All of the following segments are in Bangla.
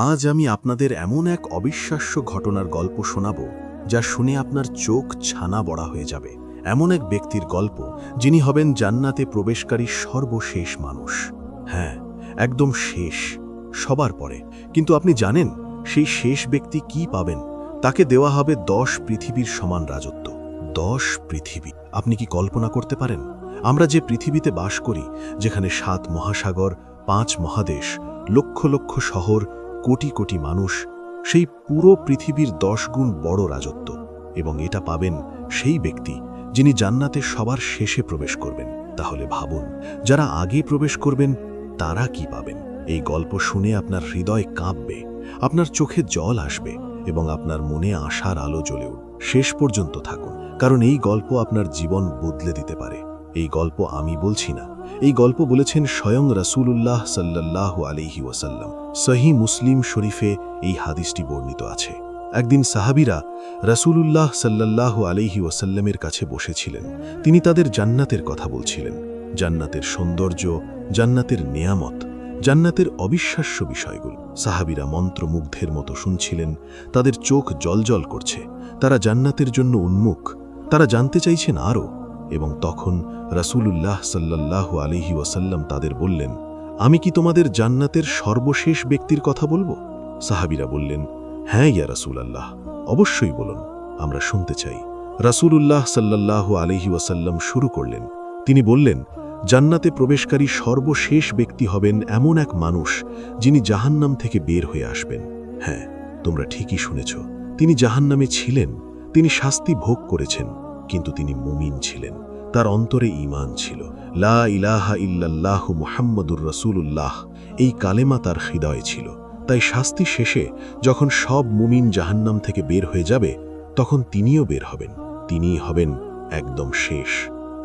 আজ আমি আপনাদের এমন এক অবিশ্বাস্য ঘটনার গল্প শোনাব যা শুনে আপনার চোখ ছানা বড়া হয়ে যাবে। এমন এক ব্যক্তির গল্প যিনি হবেন জান্নাতে প্রবেশকারী সর্বশেষ মানুষ। হ্যাঁ, একদম শেষ, সবার পরে। কিন্তু আপনি জানেন সেই শেষ ব্যক্তি কি পাবেন? তাকে দেওয়া হবে 10 পৃথিবীর সমান রাজত্ব। 10 পৃথিবী। আপনি কি কল্পনা করতে পারেন? আমরা যে পৃথিবীতে বাস করি, যেখানে 7 মহাসাগর, 5 মহাদেশ, লক্ষ লক্ষ শহর, কোটি কোটি মানুষ, সেই পুরো পৃথিবীর 10 গুণ বড় রাজত্ব। এবং এটা পাবেন সেই ব্যক্তি যিনি জান্নাতে সবার শেষে প্রবেশ করবেন। তাহলে ভাবুন, যারা আগে প্রবেশ করবেন তারা কি পাবেন? এই গল্প শুনে আপনার হৃদয় কাঁপবে, আপনার চোখে জল আসবে এবং আপনার মনে আশার আলো জ্বলে উঠবে। শেষ পর্যন্ত থাকুন, কারণ এই গল্প আপনার জীবন বদলে দিতে পারে। এই গল্প আমি বলছি না, এই গল্প বলেছেন স্বয়ং রাসূলুল্লাহ সাল্লাল্লাহু আলাইহি ওয়াসাল্লাম। সহিহ মুসলিম শরীফে এই হাদিসটি বর্ণিত আছে। একদিন সাহাবীরা রাসূলুল্লাহ সাল্লাল্লাহু আলাইহি ওয়াসাল্লামের কাছে বসেছিলেন। তিনি তাদের জান্নাতের কথা বলছিলেন, জান্নাতের সৌন্দর্য, জান্নাতের নেয়ামত, জান্নাতের অবিশ্বাস্য বিষয়গুলো। সাহাবীরা মন্ত্রমুগ্ধের মতো শুনছিলেন, তাদের চোখ জ্বলজ্বল করছে। তারা জান্নাতের জন্য উন্মুখ, তারা জানতে চাইছেন আরও। এবং তখন রাসূলুল্লাহ সাল্লাল্লাহু আলাইহি ওয়াসাল্লাম তাদের বললেন, আমি কি তোমাদের জান্নাতের সর্বশেষ ব্যক্তির কথা বলবো? সাহাবীরা বললেন, হ্যাঁ ইয়া রাসূলুল্লাহ, অবশ্যই বলুন, আমরা শুনতে চাই। রাসূলুল্লাহ সাল্লাল্লাহু আলাইহি ওয়াসাল্লাম শুরু করলেন। তিনি বললেন, জান্নাতে প্রবেশকারী সর্বশেষ ব্যক্তি হবেন এমন এক মানুষ যিনি জাহান্নাম থেকে বের হয়ে আসবেন। হ্যাঁ, তোমরা ঠিকই শুনেছ, তিনি জাহান্নামে ছিলেন, তিনি শাস্তি ভোগ করেছেন, কিন্তু তিনি মুমিন ছিলেন। তার অন্তরে ঈমান ছিল। লা ইলাহা ইল্লাল্লাহু মুহাম্মাদুর রাসূলুল্লাহ, এই কালেমা তার হৃদয়ে ছিল। তাই শাস্তি শেষে যখন সব মুমিন জাহান্নাম থেকে বের হয়ে যাবে, তখন তিনিও বের হবেন। তিনিই হবেন একদম শেষ,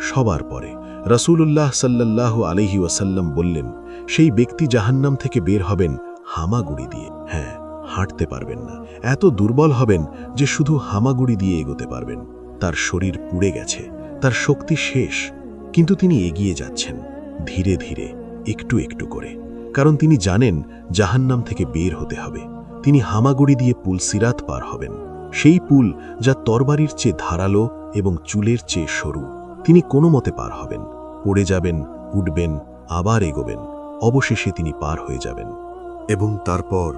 সবার পরে। রাসূলুল্লাহ সাল্লাল্লাহু আলাইহি ওয়াসাল্লাম বললেন, সেই ব্যক্তি জাহান্নাম থেকে বের হবেন হামাগুড়ি দিয়ে। হ্যাঁ, হাঁটতে পারবেন না, এত দুর্বল হবেন যে শুধু হামাগুড়ি দিয়ে এগোতে পারবেন। তার শরীর পুড়ে গেছে, তার শক্তি শেষ, কিন্তু তিনি এগিয়ে যাচ্ছেন ধীরে ধীরে, একটু একটু করে, কারণ তিনি জানেন জাহান্নাম থেকে বের হতে হবে। তিনি হামাগুড়ি দিয়ে পুল সিরাত পার হবেন, সেই পুল যা তরবারির চেয়ে ধারালো এবং চুলের চেয়ে সরু। তিনি কোনো মতে পার হবেন, পড়ে যাবেন, উঠবেন, আবার এগোবেন, অবশেষে তিনি পার হয়ে যাবেন। এবং তারপর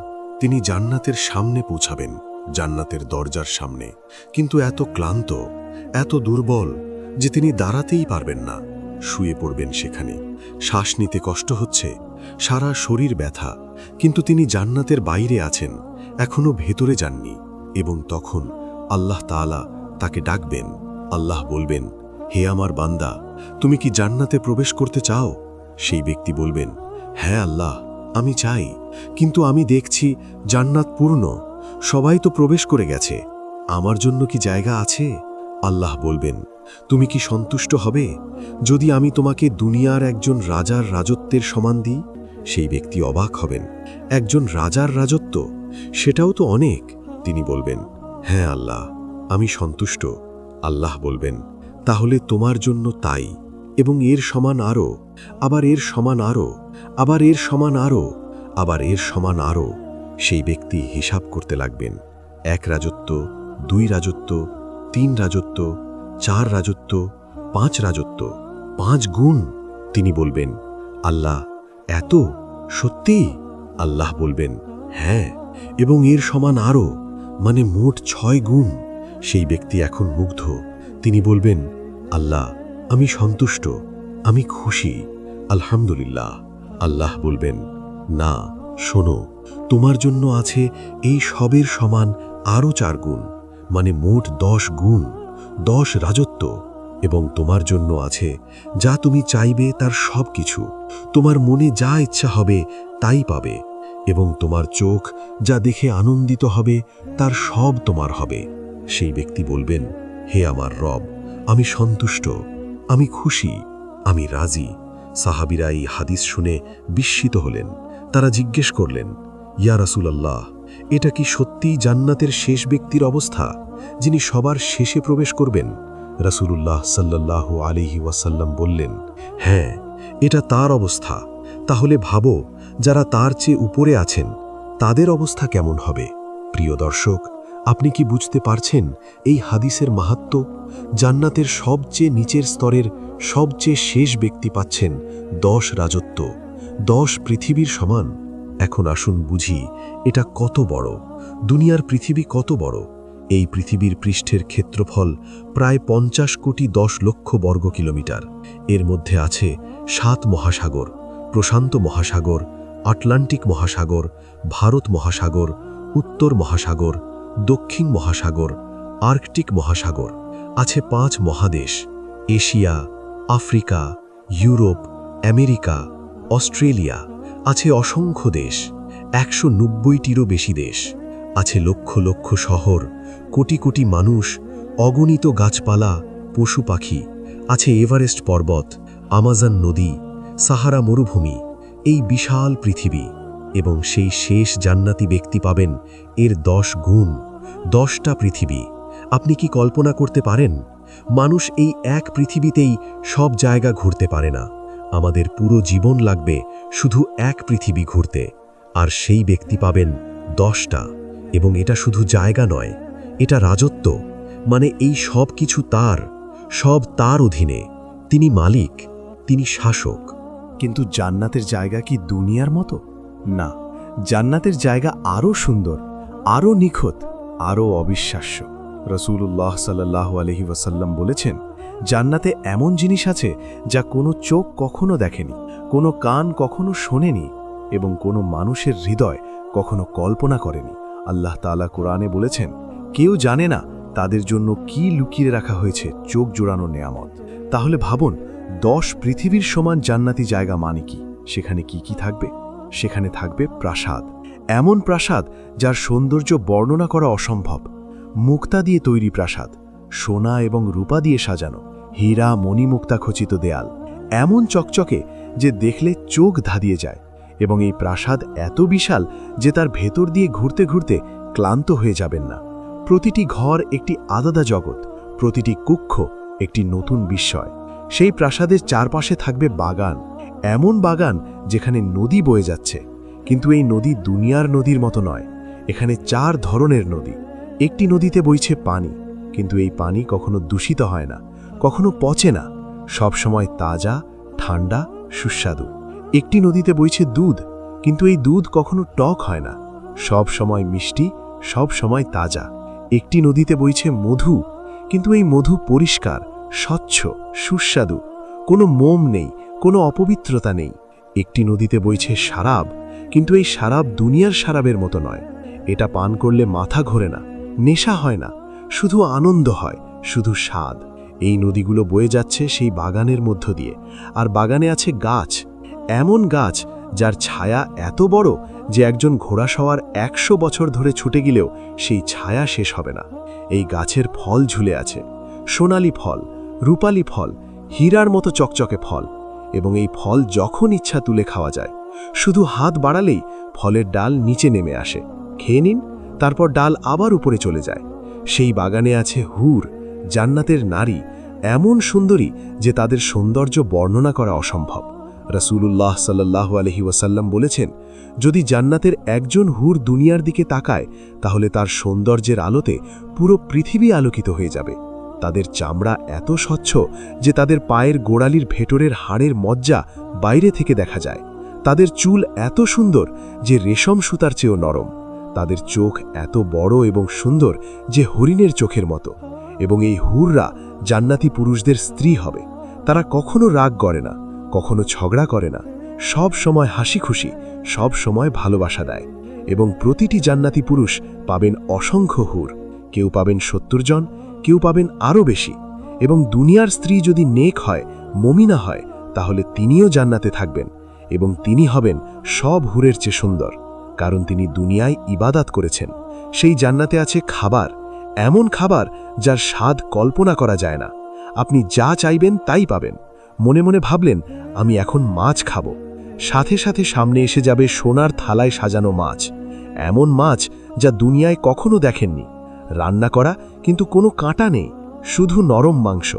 তিনি জান্নাতের সামনে পৌঁছাবেন, জান্নাতের দরজার সামনে। কিন্তু এত ক্লান্ত, এত দুর্বল যে তিনি দাঁড়াতেই পারবেন না, শুয়ে পড়বেন সেখানে। শ্বাস নিতে কষ্ট হচ্ছে, সারা শরীর ব্যথা, কিন্তু তিনি জান্নাতের বাইরে আছেন, এখনো ভেতরে যাননি। এবং তখন আল্লাহ তাআলা তাকে ডাকবেন। আল্লাহ বলবেন, হে আমার বান্দা, তুমি কি জান্নাতে প্রবেশ করতে চাও? সেই ব্যক্তি বলবেন, হ্যাঁ আল্লাহ, আমি চাই, কিন্তু আমি দেখছি জান্নাত পূর্ণ, সবাই তো প্রবেশ করে গেছে, আমার জন্য কি জায়গা আছে? আল্লাহ বলবেন, তুমি কি সন্তুষ্ট হবে যদি আমি তোমাকে দুনিয়ার একজন রাজার রাজত্বের সমান দিই? সেই ব্যক্তি অবাক হবেন, একজন রাজার রাজত্ব, সেটাও তো অনেক। তিনি বলবেন, হ্যাঁ আল্লাহ, আমি সন্তুষ্ট। আল্লাহ বলবেন, তাহলে তোমার জন্য তাই, এবং এর সমান আরও, আবার এর সমান আরও, আবার এর সমান আরও, আবার এর সমান আরও। সেই ব্যক্তি হিসাব করতে লাগবেন, 1 রাজত্ব, 2 রাজত্ব, 3 রাজত্ব, 4 রাজত্ব, 5 রাজত্ব, 5 গুণ। তিনি বলবেন, আল্লাহ, এত? সত্যি? আল্লাহ বলবেন, হ্যাঁ, এবং এর সমান আরও, মানে মোট 6 গুণ। সেই ব্যক্তি এখন মুগ্ধ। তিনি বলবেন, আল্লাহ, আমি সন্তুষ্ট, আমি খুশি, আলহামদুলিল্লাহ। আল্লাহ বলবেন, না, শোনো, তোমার জন্য আছে এই সবের সমান আরও 4 গুণ, মানে মোট 10 গুণ, 10 রাজত্ব। এবং তোমার জন্য আছে যা তুমি চাইবে তার সব কিছু, তোমার মনে যা ইচ্ছা হবে তাই পাবে, এবং তোমার চোখ যা দেখে আনন্দিত হবে তার সব তোমার হবে। সেই ব্যক্তি বলবেন, হে আমার রব, আমি সন্তুষ্ট, আমি খুশি, আমি রাজি। সাহাবীরা এই হাদিস শুনে বিস্মিত হলেন। তারা জিজ্ঞেস করলেন, ইয়া রাসূলুল্লাহ, এটা কি সত্যিই জান্নাতের শেষ ব্যক্তির অবস্থা, যিনি সবার শেষে প্রবেশ করবেন? রাসূলুল্লাহ সাল্লাল্লাহু আলাইহি ওয়াসাল্লাম বললেন, হ্যাঁ, এটা তার অবস্থা। তাহলে ভাবো, যারা তার চেয়ে উপরে আছেন তাদের অবস্থা কেমন হবে? প্রিয় দর্শক, আপনি কি বুঝতে পারছেন এই হাদিসের মাহাত্ম্য? জান্নাতের সবচেয়ে নিচের স্তরের সবচেয়ে শেষ ব্যক্তি পাচ্ছেন 10 রাজত্ব, 10 পৃথিবীর সমান। এখন আসুন বুঝি এটা কত বড়। দুনিয়ার পৃথিবী কত বড়? এই পৃথিবীর পৃষ্ঠের ক্ষেত্রফল প্রায় 50 কোটি 10 লক্ষ বর্গ কিলোমিটার। এর মধ্যে আছে 7 মহাসাগর, প্রশান্ত মহাসাগর, আটলান্টিক মহাসাগর, ভারত মহাসাগর, উত্তর মহাসাগর, দক্ষিণ মহাসাগর, আর্কটিক মহাসাগর। আছে 5 মহাদেশ: Asia, Africa, Europe, America, Australia. আছে অসংখ্য দেশ, 190টিরও বেশি দেশ। আছে লক্ষ লক্ষ শহর, কোটি কোটি মানুষ, অগণিত গাছপালা, পশু পাখি। আছে এভারেস্ট পর্বত, আমাজন নদী, সাহারা মরুভূমি। এই বিশাল পৃথিবী, এবং সেই শেষ জান্নাতি ব্যক্তি পাবেন এর 10 গুণ, 10টা পৃথিবী। আপনি কি কল্পনা করতে পারেন? মানুষ এই এক পৃথিবীতেই সব জায়গা ঘুরতে পারে না। আমাদের পুরো জীবন লাগবে শুধু এক পৃথিবী ঘুরতে, আর সেই ব্যক্তি পাবেন 10টা। এবং এটা শুধু জায়গা নয়, এটা রাজত্ব। মানে এই সব কিছু তার, সব তার অধীনে। তিনি মালিক, তিনি শাসক। কিন্তু জান্নাতের জায়গা কি দুনিয়ার মতো? না, জান্নাতের জায়গা আরও সুন্দর, আরও নিখুঁত, আরও অবিশ্বাস্য। রাসূলুল্লাহ সাল্লাল্লাহু আলাইহি ওয়াসাল্লাম বলেছেন, জান্নাতে এমন জিনিস আছে যা কোনো চোখ কখনো দেখেনি, কোনো কান কখনো শোনেনি, এবং কোনো মানুষের হৃদয় কখনো কল্পনা করেনি। আল্লাহ তাআলা কোরআনে বলেছেন, কেউ জানে না তাদের জন্য কি লুকিয়ে রাখা হয়েছে চোখ জোড়ানো নেয়ামত। তাহলে ভাবুন, 10 পৃথিবীর সমান জান্নাতি জায়গা মানে কি? সেখানে কি কি থাকবে? সেখানে থাকবে প্রাসাদ, এমন প্রাসাদ যার সৌন্দর্য বর্ণনা করা অসম্ভব। মুক্তা দিয়ে তৈরি প্রাসাদ, সোনা এবং রূপা দিয়ে সাজানো, হীরা মণিমুক্তা খচিত দেয়াল, এমন চকচকে যে দেখলে চোখ ধাঁধিয়ে যায়। এবং এই প্রাসাদ এত বিশাল যে তার ভেতর দিয়ে ঘুরতে ঘুরতে ক্লান্ত হয়ে যাবেন না। প্রতিটি ঘর একটি আলাদা জগৎ, প্রতিটি কক্ষ একটি নতুন বিস্ময়। সেই প্রাসাদের চারপাশে থাকবে বাগান, এমন বাগান যেখানে নদী বয়ে যাচ্ছে। কিন্তু এই নদী দুনিয়ার নদীর মতো নয়। এখানে 4 ধরনের নদী। একটি নদীতে বইছে পানি, কিন্তু এই পানি কখনো দূষিত হয় না, কখনো পচে না, সবসময় তাজা, ঠান্ডা, সুস্বাদু। একটি নদীতে বইছে দুধ, কিন্তু এই দুধ কখনো টক হয় না, সব সময় মিষ্টি, সব সময় তাজা। একটি নদীতে বইছে মধু, কিন্তু এই মধু পরিষ্কার, স্বচ্ছ, সুস্বাদু, কোনো মোম নেই, কোনো অপবিত্রতা নেই। একটি নদীতে বইছে শরাব, কিন্তু এই শরাব দুনিয়ার শরাবের মতো নয়। এটা পান করলে মাথা ঘোরে না, নেশা হয় না, শুধু আনন্দ হয়, শুধু স্বাদ। এই নদীগুলো বয়ে যাচ্ছে সেই বাগানের মধ্য দিয়ে, আর বাগানে আছে গাছ, এমন গাছ যার ছায়া এত বড় যে একজন ঘোড়াসওয়ার 100 বছর ধরে ছুটে গেলেও সেই ছায়া শেষ হবে না। এই গাছের ফল ঝুলে আছে, সোনালি ফল, রূপালি ফল, হীরার মতো চকচকে ফল। এবং এই ফল যখন ইচ্ছা তুলে খাওয়া যায়। শুধু হাত বাড়ালেই ফলের ডাল নিচে নেমে আসে, খেয়ে নিন, তারপর ডাল আবার উপরে চলে যায়। সেই বাগানে আছে হুর, জান্নাতের নারী, এমন সুন্দরী যে তাদের সৌন্দর্য বর্ণনা করা অসম্ভব। রাসূলুল্লাহ সাল্লাল্লাহু আলাইহি ওয়াসাল্লাম বলেছেন, যদি জান্নাতের একজন হুর দুনিয়ার দিকে তাকায়, তাহলে তার সৌন্দর্যের আলোতে পুরো পৃথিবী আলোকিত হয়ে যাবে। তাদের চামড়া এত স্বচ্ছ যে তাদের পায়ের গোড়ালির ভেতরের হাড়ের মজ্জা বাইরে থেকে দেখা যায়। তাদের চুল এত সুন্দর যে রেশম সুতার চেয়েও নরম। তাদের চোখ এত বড় এবং সুন্দর যে হরিণের চোখের মতো। এবং এই হুররা জান্নাতি পুরুষদের স্ত্রী হবে। তারা কখনো রাগ করে না, কখনো ঝগড়া করে না, সব সময় হাসি খুশি, সব সময় ভালোবাসা দেয়। এবং প্রতিটি জান্নাতি পুরুষ পাবেন অসংখ্য হুর। কেউ পাবেন 70 জন, কেউ পাবেন আরও বেশি। এবং দুনিয়ার স্ত্রী যদি নেক হয়, মুমিনা হয়, তাহলে তিনিও জান্নাতে থাকবেন, এবং তিনি হবেন সব হুরের চেয়ে সুন্দর, কারণ তিনি দুনিয়ায় ইবাদত করেছেন। সেই জান্নাতে আছে খাবার, এমন খাবার যার স্বাদ কল্পনা করা যায় না। আপনি যা চাইবেন তাই পাবেন। মনে মনে ভাবলেন, আমি এখন মাছ খাবো, সাথে সাথে সামনে এসে যাবে সোনার থালায় সাজানো মাছ, এমন মাছ যা দুনিয়ায় কখনো দেখেননি। রান্না করা, কিন্তু কোনো কাঁটা নেই, শুধু নরম মাংস।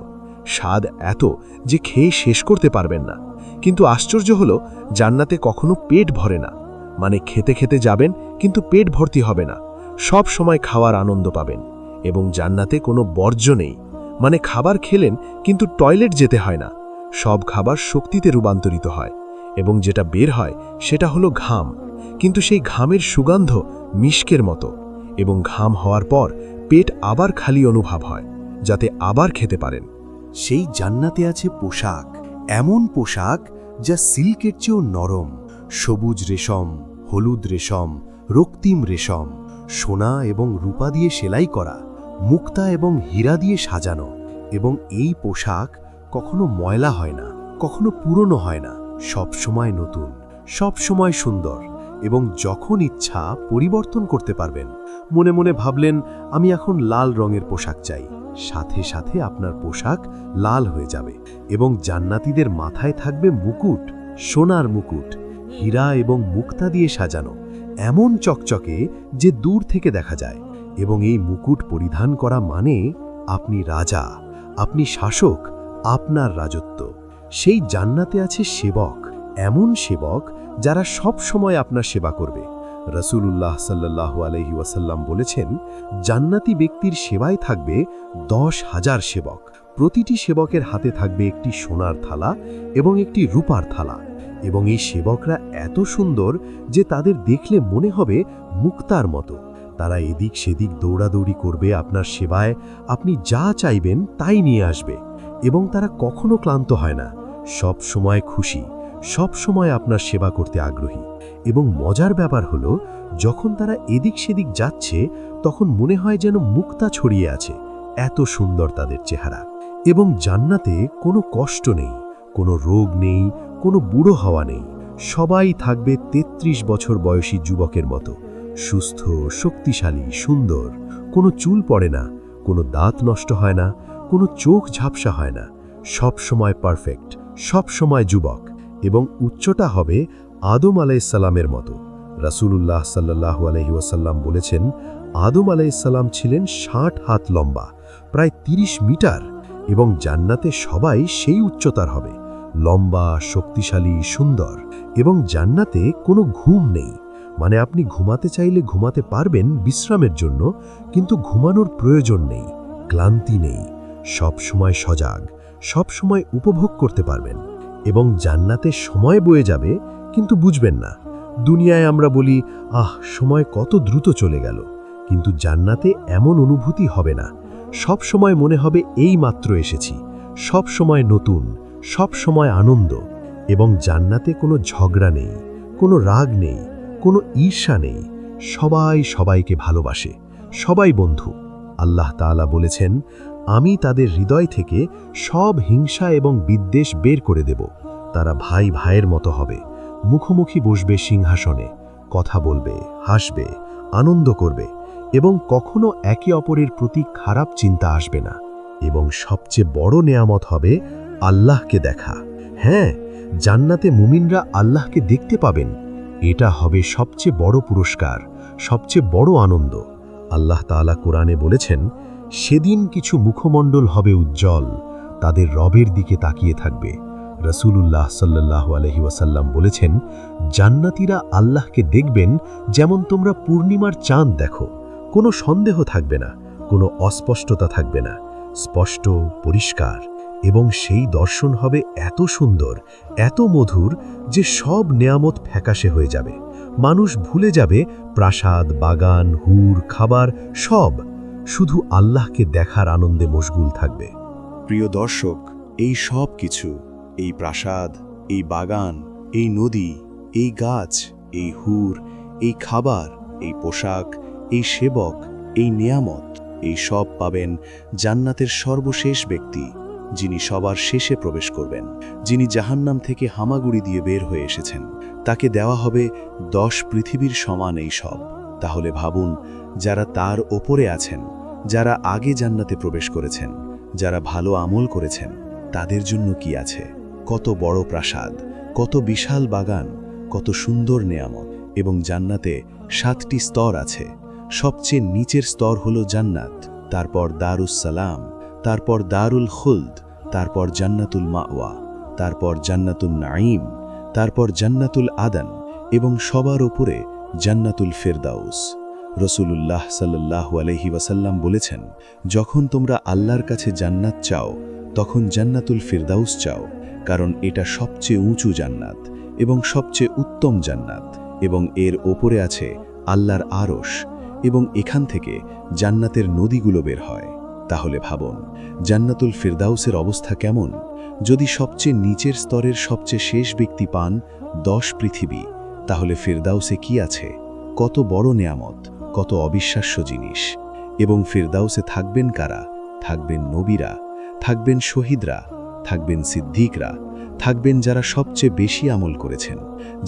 স্বাদ এত যে খেয়ে শেষ করতে পারবেন না। কিন্তু আশ্চর্য হলো, জান্নাতে কখনো পেট ভরে না, মানে খেতে খেতে যাবেন কিন্তু পেট ভর্তি হবে না, সব সময় খাওয়ার আনন্দ পাবেন। এবং জান্নাতে কোনো বর্জ্য নেই, মানে খাবার খেলেন কিন্তু টয়লেট যেতে হয় না, সব খাবার শক্তিতে রূপান্তরিত হয় এবং যেটা বের হয় সেটা হলো ঘাম, কিন্তু সেই ঘামের সুগন্ধ মিশকের মতো। এবং ঘাম হওয়ার পর পেট আবার খালি অনুভব হয়, যাতে আবার খেতে পারেন। সেই জান্নাতে আছে পোশাক, এমন পোশাক যা সিল্কের চেয়েও নরম, সবুজ রেশম, হলুদ রেশম, রক্তিম রেশম, সোনা এবং রূপা দিয়ে সেলাই করা, মুক্তা এবং হীরা দিয়ে সাজানো। এবং এই পোশাক কখনো ময়লা হয় না, কখনো পুরনো হয় না, সব সময় নতুন, সব সময় সুন্দর, এবং যখন ইচ্ছা পরিবর্তন করতে পারবেন। মনে মনে ভাবলেন, আমি এখন লাল রঙের পোশাক চাই, সাথে সাথে আপনার পোশাক লাল হয়ে যাবে। এবং জান্নাতীদের মাথায় থাকবে মুকুট, সোনার মুকুট, হীরা এবং মুক্তা দিয়ে সাজানো, এমন চকচকে যে দূর থেকে দেখা যায়। এবং এই মুকুট পরিধান করা মানে আপনি রাজা, আপনি শাসক, আপনার রাজত্ব। সেই জান্নাতে আছে সেবক, এমন সেবক যারা সব সময় আপনার সেবা করবে। রাসূলুল্লাহ সাল্লাল্লাহু আলাইহি ওয়াসাল্লাম বলেছেন, জান্নাতি ব্যক্তির সেবায় থাকবে 10,000 সেবক। প্রতিটি সেবকের হাতে থাকবে একটি সোনার থালা এবং একটি রূপার থালা। এবং এই সেবকরা এত সুন্দর যে তাদের দেখলে মনে হবে মুক্তার মতো। তারা এদিক সেদিক দৌড়াদৌড়ি করবে আপনার সেবায়, আপনি যা চাইবেন তাই নিয়ে আসবে। এবং তারা কখনো ক্লান্ত হয় না, সব সময় খুশি, সব সময় আপনার সেবা করতে আগ্রহী। এবং মজার ব্যাপার হলো, যখন তারা এদিক সেদিক যাচ্ছে তখন মনে হয় যেন মুক্তা ছড়িয়ে আছে, এত সুন্দর তাদের চেহারা। এবং জান্নাতে কোনো কষ্ট নেই, কোনো রোগ নেই, কোনো বুড়ো হওয়া নেই। সবাই থাকবে 33 বছর বয়সী যুবকের মতো, সুস্থ, শক্তিশালী, সুন্দর। কোনো চুল পড়ে না, কোনো দাঁত নষ্ট হয় না, কোনো চোখ ঝাপসা হয় না, সব সময় পারফেক্ট, সব সময় যুবক। এবং উচ্চতা হবে আদম আলাইহিসসালামের মতো। রাসূলুল্লাহ সাল্লাল্লাহু আলাইহি ওয়াসাল্লাম বলেছেন, আদম আলাইহিসসালাম ছিলেন 60 হাত লম্বা, প্রায় 30 মিটার। এবং জান্নাতে সবাই সেই উচ্চতার হবে, লম্বা, শক্তিশালী, সুন্দর। এবং জান্নাতে কোনো ঘুম নেই, মানে আপনি ঘুমাতে চাইলে ঘুমাতে পারবেন বিশ্রামের জন্য, কিন্তু ঘুমানোর প্রয়োজন নেই, ক্লান্তি নেই, সব সময় সজাগ, সব সময় উপভোগ করতে পারবেন। এবং জান্নাতে সময় বয়ে যাবে কিন্তু বুঝবেন না। দুনিয়ায় আমরা বলি, আহ, সময় কত দ্রুত চলে গেল, কিন্তু জান্নাতে এমন অনুভূতি হবে না। সব সময় মনে হবে এই মাত্র এসেছি, সব সময় নতুন, সব সময় আনন্দ। এবং জান্নাতে কোনো ঝগড়া নেই, কোনো রাগ নেই, কোনো ঈর্ষা নেই, সবাই সবাইকে ভালোবাসে, সবাই বন্ধু। আল্লাহ তাআলা বলেছেন, আমি তাদের হৃদয় থেকে সব হিংসা এবং বিদ্বেষ বের করে দেব। তারা ভাই ভাইয়ের মতো হবে, মুখোমুখি বসবে সিংহাসনে, কথা বলবে, হাসবে, আনন্দ করবে, এবং কখনো একে অপরের প্রতি খারাপ চিন্তা আসবে না। এবং সবচেয়ে বড় নেয়ামত হবে আল্লাহকে দেখা। হ্যাঁ, জান্নাতে মুমিনরা আল্লাহকে দেখতে পাবেন। এটা হবে সবচেয়ে বড় পুরস্কার, সবচেয়ে বড় আনন্দ। আল্লাহ তাআলা কোরআনে বলেছেন, সেদিন কিছু মুখমণ্ডল হবে উজ্জ্বল, তাদের রবের দিকে তাকিয়ে থাকবে। রাসূলুল্লাহ সাল্লাল্লাহু আলাইহি ওয়াসাল্লাম বলেছেন, জান্নাতীরা আল্লাহকে দেখবেন যেমন তোমরা পূর্ণিমার চাঁদ দেখো। কোনো সন্দেহ থাকবে না, কোনো অস্পষ্টতা থাকবে না, স্পষ্ট, পরিষ্কার। এবং সেই দর্শন হবে এত সুন্দর, এত মধুর যে সব নেয়ামত ফ্যাকাশে হয়ে যাবে। মানুষ ভুলে যাবে প্রাসাদ, বাগান, হুর, খাবার, সব। শুধু আল্লাহকে দেখার আনন্দে মশগুল থাকবে। প্রিয় দর্শক, এই সব কিছু, এই প্রাসাদ, এই বাগান, এই নদী, এই গাছ, এই হুর, এই খাবার, এই পোশাক, এই সেবক, এই নিয়ামত, এই সব পাবেন জান্নাতের সর্বশেষ ব্যক্তি, যিনি সবার শেষে প্রবেশ করবেন, যিনি জাহান্নাম থেকে হামাগুড়ি দিয়ে বের হয়ে এসেছেন। তাকে দেওয়া হবে 10 পৃথিবীর সমান এই সব। তাহলে ভাবুন, যারা তার ওপরে আছেন, যারা আগে জান্নাতে প্রবেশ করেছেন, যারা ভালো আমল করেছেন, তাদের জন্য কি আছে? কত বড় প্রাসাদ, কত বিশাল বাগান, কত সুন্দর নেয়ামত। এবং জান্নাতে 7টি স্তর আছে। সবচেয়ে নিচের স্তর হলো জান্নাত, তারপর দারুস সালাম, তারপর দারুল খুলদ, তারপর জান্নাতুল মাওয়া, তারপর জান্নাতুল নাঈম, তারপর জান্নাতুল আদন। এবং সবার ওপরে জান্নাতুল ফেরদাউস। রসূলুল্লাহ সাল্লাল্লাহু আলাইহি ওয়াসাল্লাম বলেছেন, যখন তোমরা আল্লাহর কাছে জান্নাত চাও তখন জান্নাতুল ফিরদাউস চাও, কারণ এটা সবচেয়ে উঁচু জান্নাত এবং সবচেয়ে উত্তম জান্নাত, এবং এর ওপরে আছে আল্লাহর আরশ, এবং এখান থেকে জান্নাতের নদীগুলো বের হয়। তাহলে ভাবুন, জান্নাতুল ফিরদাউসের অবস্থা কেমন? যদি সবচেয়ে নিচের স্তরের সবচেয়ে শেষ ব্যক্তি পান 10 পৃথিবী, তাহলে ফিরদাউসে কি আছে? কত বড় নেয়ামত, কত অবিশ্বাস্য জিনিস। এবং ফিরদাউসে থাকবেন কারা? থাকবেন নবীরা, থাকবেন শহীদরা, থাকবেন সিদ্দিকরা, থাকবেন যারা সবচেয়ে বেশি আমল করেছেন,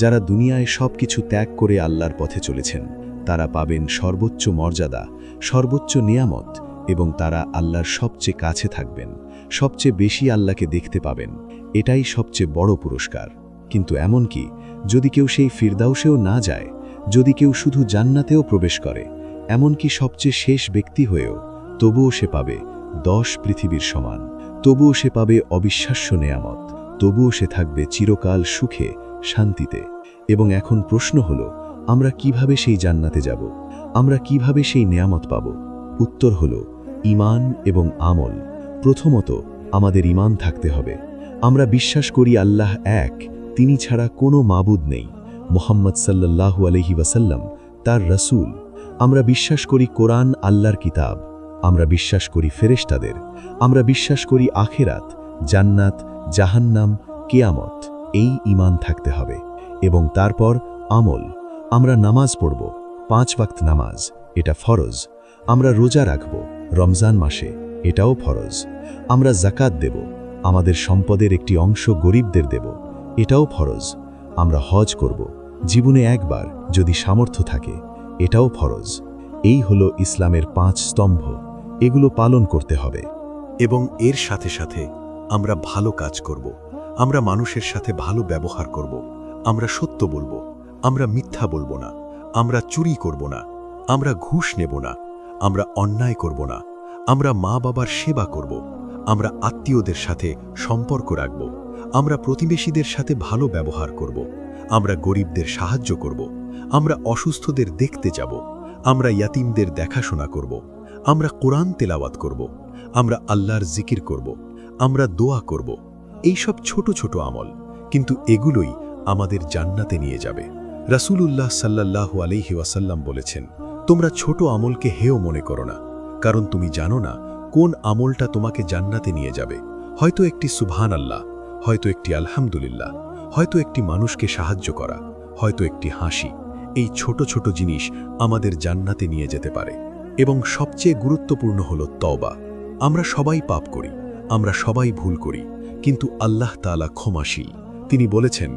যারা দুনিয়ায় সবকিছু ত্যাগ করে আল্লাহর পথে চলেছেন। তারা পাবেন সর্বোচ্চ মর্যাদা, সর্বোচ্চ নিয়ামত, এবং তারা আল্লাহর সবচেয়ে কাছে থাকবেন, সবচেয়ে বেশি আল্লাহকে দেখতে পাবেন। এটাই সবচেয়ে বড় পুরস্কার। কিন্তু এমনকি যদি কেউ সেই ফিরদাউসেও না যায়, যদি কেউ শুধু জান্নাতেও প্রবেশ করে, এমনকি সবচেয়ে শেষ ব্যক্তি হয়েও, তবুও সে পাবে 10 পৃথিবীর সমান, তবুও সে পাবে অবিশ্বাস্য নেয়ামত, তবুও সে থাকবে চিরকাল সুখে, শান্তিতে। এবং এখন প্রশ্ন হলো, আমরা কিভাবে সেই জান্নাতে যাব? আমরা কিভাবে সেই নেয়ামত পাব? উত্তর হলো ঈমান এবং আমল। প্রথমত, আমাদের ঈমান থাকতে হবে। আমরা বিশ্বাস করি আল্লাহ এক, তিনি ছাড়া কোনো মাবুদ নেই। মুহাম্মদ সাল্লাল্লাহু আলাইহি ওয়াসাল্লাম তার রাসূল। আমরা বিশ্বাস করি কোরআন আল্লাহর কিতাব। আমরা বিশ্বাস করি ফেরেশতাদের। আমরা বিশ্বাস করি আখিরাত, জান্নাত, জাহান্নাম, কিয়ামত। এই ঈমান থাকতে হবে। এবং তারপর আমল। আমরা নামাজ পড়ব, 5 ওয়াক্ত নামাজ, এটা ফরজ। আমরা রোজা রাখব রমজান মাসে, এটাও ফরজ। আমরা যাকাত দেব, আমাদের সম্পদের একটি অংশ গরিবদের দেব, এটাও ফরজ। আমরা হজ করব জীবনে একবার, যদি সামর্থ্য থাকে, এটাও ফরজ। এই হলো ইসলামের 5 স্তম্ভ। এগুলো পালন করতে হবে। এবং এর সাথে সাথে আমরা ভালো কাজ করব। আমরা মানুষের সাথে ভালো ব্যবহার করব। আমরা সত্য বলবো, আমরা মিথ্যা বলবো না, আমরা চুরি করব না, আমরা ঘুষ নেব না, আমরা অন্যায় করব না, আমরা মা বাবার সেবা করব, আমরা আত্মীয়দের সাথে সম্পর্ক রাখব, আমরা প্রতিবেশীদের সাথে ভালো ব্যবহার করব, আমরা গরিবদের সাহায্য করব, আমরা অসুস্থদের দেখতে যাব, আমরা ইয়াতিমদের দেখাশোনা করব, আমরা কোরআন তেলাওয়াত করব, আমরা আল্লাহর জিকির করব, আমরা দোয়া করব। এইসব ছোট ছোট আমল, কিন্তু এগুলোই আমাদের জান্নাতে নিয়ে যাবে। রাসূলুল্লাহ সাল্লাল্লাহু আলাইহি ওয়াসাল্লাম বলেছেন, তোমরা ছোট আমলকে হেয় মনে করো না, কারণ তুমি জানো না কোন আমলটা তোমাকে জান্নাতে নিয়ে যাবে। হয়তো একটি সুবহানাল্লাহ, হয়তো একটি আলহামদুলিল্লাহ, হয়তো একটি মানুষকে সাহায্য করা, হয়তো একটি হাসি। এই ছোট ছোট জিনিস আমাদের জান্নাতে নিয়ে যেতে পারে। এবং সবচেয়ে গুরুত্বপূর্ণ হলো তওবা। আমরা সবাই পাপ করি, আমরা সবাই ভুল করি, কিন্তু আল্লাহ তাআলা ক্ষমাশীল। তিনি বলেছেন,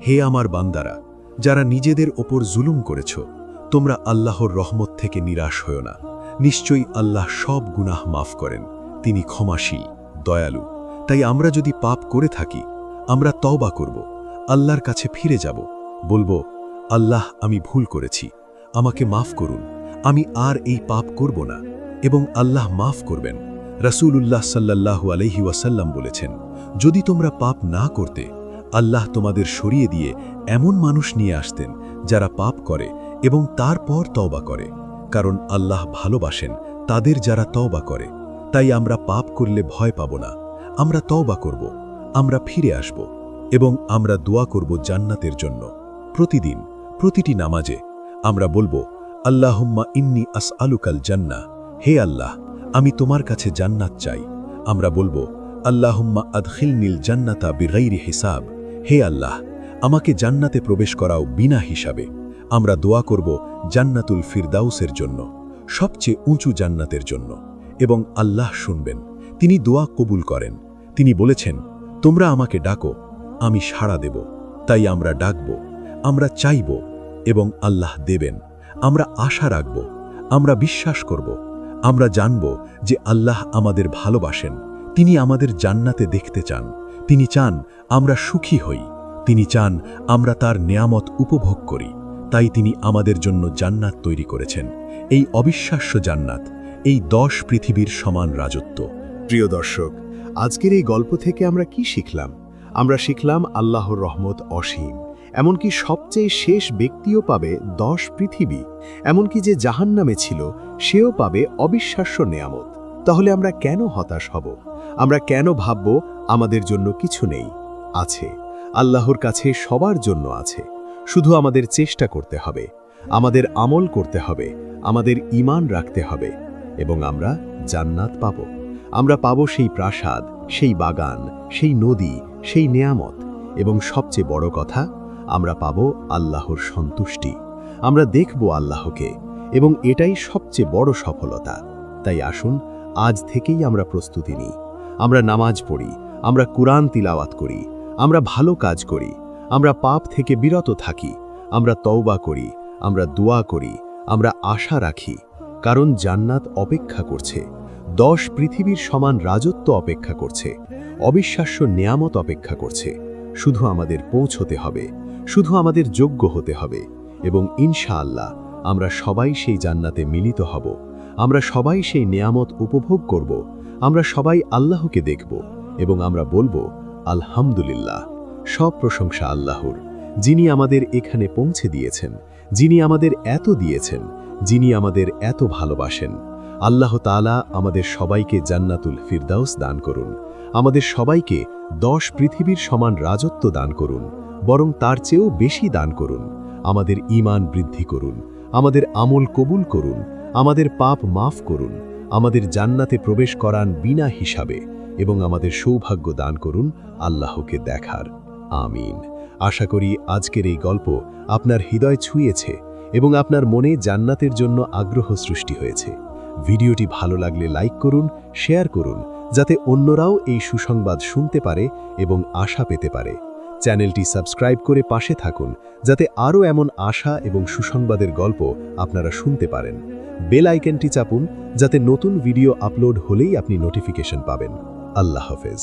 হে আমার বান্দারা, যারা নিজেদের ওপর জুলুম করেছ, তোমরা আল্লাহর রহমত থেকে নিরাশ হও না। নিশ্চয়ই আল্লাহ সব গুনাহ মাফ করেন, তিনি ক্ষমাশীল, দয়ালু। তাই আমরা যদি পাপ করে থাকি, আমরা তওবা করব, আল্লাহর কাছে ফিরে যাব, বলবো, আল্লাহ আমি ভুল করেছি, আমাকে মাফ করুন, আমি আর এই পাপ করব না। এবং আল্লাহ মাফ করবেন। রাসূলুল্লাহ সাল্লাল্লাহু আলাইহি ওয়াসাল্লাম বলেছেন, যদি তোমরা পাপ না করতে, আল্লাহ তোমাদের সরিয়ে দিয়ে এমন মানুষ নিয়ে আসতেন যারা পাপ করে এবং তারপর তওবা করে, কারণ আল্লাহ ভালোবাসেন তাদের যারা তওবা করে। তাই আমরা পাপ করলে ভয় পাব না, আমরা তওবা করব, আমরা ফিরে আসব, এবং আমরা দোয়া করব জান্নাতের জন্য। প্রতিদিন, প্রতিটি নামাজে আমরা বলবো, আল্লাহুম্মা ইন্নী আসআলুকাল জান্নাহ, হে আল্লাহ, আমি তোমার কাছে জান্নাত চাই। আমরা বলবো, আল্লাহুম্মা আদখিলনিল জান্নাতা বিগাইরি হিসাব, হে আল্লাহ, আমাকে জান্নাতে প্রবেশ করাও বিনা হিসাবে। আমরা দোয়া করব জান্নাতুল ফিরদাউসের জন্য, সবচেয়ে উঁচু জান্নাতের জন্য। এবং আল্লাহ শুনবেন, তিনি দোয়া কবুল করেন। তিনি বলেছেন, তোমরা আমাকে ডাকো, আমি সাড়া দেব। তাই আমরা ডাকব, আমরা চাইব, এবং আল্লাহ দেবেন। আমরা আশা রাখব, আমরা বিশ্বাস করব, আমরা জানব যে আল্লাহ আমাদের ভালোবাসেন। তিনি আমাদের জান্নাতে দেখতে চান। তিনি চান আমরা সুখী হই। তিনি চান আমরা তার নেয়ামত উপভোগ করি। তাই তিনি আমাদের জন্য জান্নাত তৈরি করেছেন, এই অবিশ্বাস্য জান্নাত, এই 10 পৃথিবীর সমান রাজত্ব। প্রিয় দর্শক, আজকের এই গল্প থেকে আমরা কি শিখলাম? আমরা শিখলাম আল্লাহর রহমত অসীম এমনকি সবচেয়ে শেষ ব্যক্তিও পাবে 10 পৃথিবী, এমনকি যে জাহান্নামে ছিল সেও পাবে অবিশ্বাস্য নেয়ামত। তাহলে আমরা কেন হতাশ হব? আমরা কেন ভাবব আমাদের জন্য কিছু নেই? আছে, আল্লাহর কাছে সবার জন্য আছে। শুধু আমাদের চেষ্টা করতে হবে, আমাদের আমল করতে হবে, আমাদের ঈমান রাখতে হবে, এবং আমরা জান্নাত পাব। আমরা পাব সেই প্রাসাদ, সেই বাগান, সেই নদী, সেই নেয়ামত, এবং সবচেয়ে বড় কথা, আমরা পাব আল্লাহর সন্তুষ্টি। আমরা দেখব আল্লাহকে, এবং এটাই সবচেয়ে বড় সফলতা। তাই আসুন আজ থেকেই আমরা প্রস্তুতি নিই। আমরা নামাজ পড়ি, আমরা কুরআন তিলাওয়াত করি, আমরা ভালো কাজ করি, আমরা পাপ থেকে বিরত থাকি, আমরা তওবা করি, আমরা দোয়া করি, আমরা আশা রাখি, কারণ জান্নাত অপেক্ষা করছে, 10 পৃথিবীর সমান রাজত্ব অপেক্ষা করছে, অবিশ্বাস্য নেয়ামত অপেক্ষা করছে। শুধু আমাদের পৌঁছতে হবে, শুধু আমাদের যোগ্য হতে হবে, এবং ইনশাআল্লাহ আমরা সবাই সেই জান্নাতে মিলিত হব। আমরা সবাই সেই নেয়ামত উপভোগ করব, আমরা সবাই আল্লাহকে দেখব, এবং আমরা বলবো আলহামদুলিল্লাহ। সব প্রশংসা আল্লাহর, যিনি আমাদের এখানে পৌঁছে দিয়েছেন, যিনি আমাদের এত দিয়েছেন, যিনি আমাদের এত ভালোবাসেন। আল্লাহ তাআলা আমাদের সবাইকে জান্নাতুল ফিরদাউস দান করুন, আমাদের সবাইকে 10 পৃথিবীর সমান রাজত্ব দান করুন, বরং তার চেয়েও বেশি দান করুন। আমাদের ঈমান বৃদ্ধি করুন, আমাদের আমল কবুল করুন, আমাদের পাপ মাফ করুন, আমাদের জান্নাতে প্রবেশ করান বিনা হিসাবে, এবং আমাদের সৌভাগ্য দান করুন আল্লাহকে দেখার। আমিন। আশা করি আজকের এই গল্প আপনার হৃদয় ছুঁয়েছে এবং আপনার মনে জান্নাতের জন্য আগ্রহ সৃষ্টি হয়েছে। ভিডিওটি ভালো লাগলে লাইক করুন, শেয়ার করুন, যাতে অন্যরাও এই সুসংবাদ শুনতে পারে এবং আশা পেতে পারে। চ্যানেলটি সাবস্ক্রাইব করে পাশে থাকুন, যাতে আরও এমন আশা এবং সুসংবাদের গল্প আপনারা শুনতে পারেন। বেল আইকনটি চাপুন, যাতে নতুন ভিডিও আপলোড হলেই আপনি নোটিফিকেশন পাবেন। আল্লাহ হাফেজ।